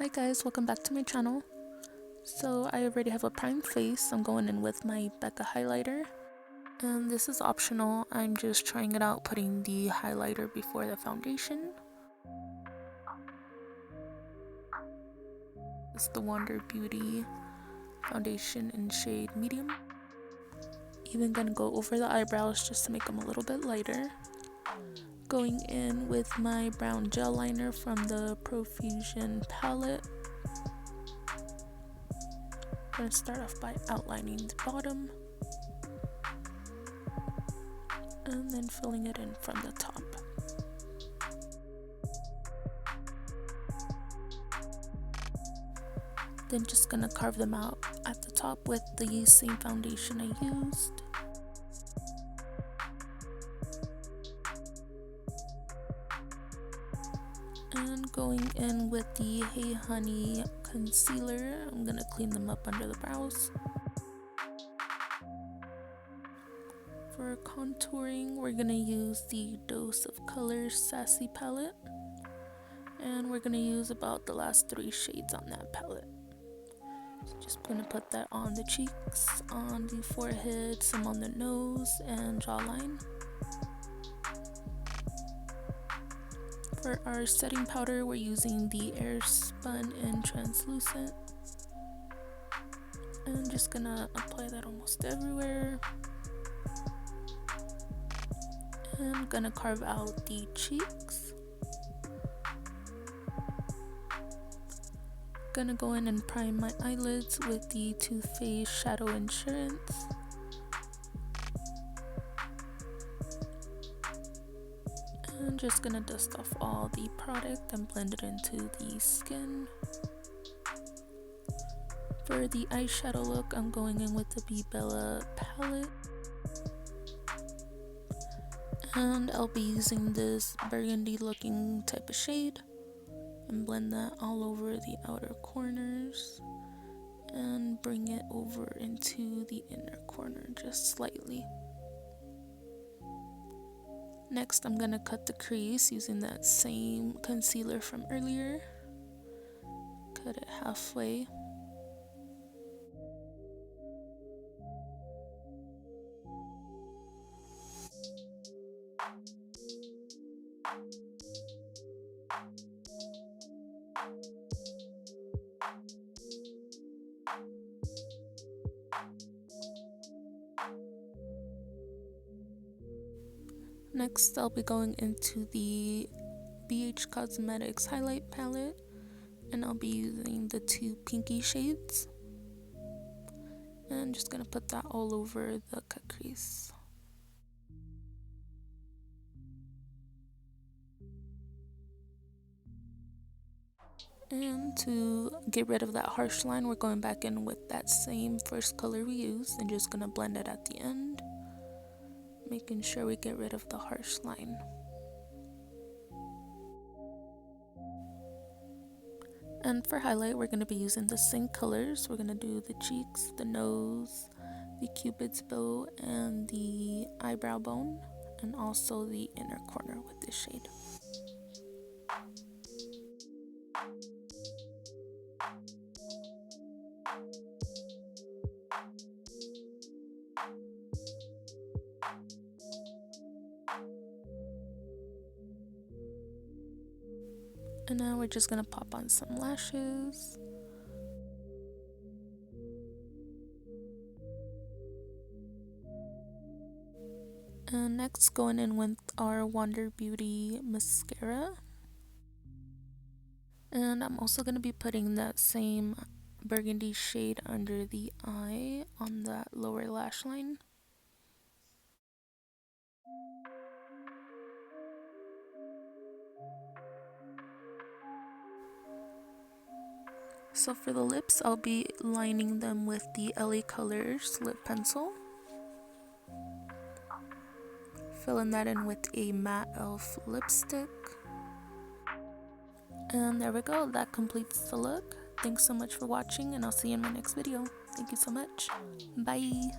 Hi guys, welcome back to my channel. So I already have a prime face. I'm going in with my Becca highlighter. And this is optional. I'm just trying it out, putting the highlighter before the foundation. It's the Wonder Beauty foundation in shade medium. Even gonna go over the eyebrows just to make them a little bit lighter. Going in with my brown gel liner from the Profusion palette. I'm gonna start off by outlining the bottom and then filling it in from the top. Then just gonna carve them out at the top with the same foundation I used. And going in with the Hey Honey concealer, I'm gonna clean them up under the brows. For contouring, we're gonna use the Dose of Colors Sassy palette. And we're gonna use about the last 3 shades on that palette. So just gonna put that on the cheeks, on the forehead, some on the nose and jawline. For our setting powder, we're using the Airspun in Translucent. And I'm just gonna apply that almost everywhere. And I'm gonna carve out the cheeks. Gonna go in and prime my eyelids with the Too Faced Shadow Insurance. I'm just gonna dust off all the product and blend it into the skin. For the eyeshadow look, I'm going in with the BeBella palette. And I'll be using this burgundy looking type of shade and blend that all over the outer corners and bring it over into the inner corner just slightly. Next, I'm gonna cut the crease using that same concealer from earlier. Cut it halfway. Next, I'll be going into the BH Cosmetics highlight palette, and I'll be using the 2 pinky shades. And I'm just gonna put that all over the cut crease. And to get rid of that harsh line, we're going back in with that same first color we used and just gonna blend it at the end, making sure we get rid of the harsh line. And for highlight, we're going to be using the same colors. We're going to do the cheeks, the nose, the cupid's bow, and the eyebrow bone, and also the inner corner with this shade. And now we're just gonna pop on some lashes. And next, going in with our Wonder Beauty mascara. And I'm also gonna be putting that same burgundy shade under the eye on that lower lash line. So for the lips, I'll be lining them with the LA Colors lip pencil. Filling that in with a matte elf lipstick. And there we go, that completes the look. Thanks so much for watching, and I'll see you in my next video. Thank you so much. Bye!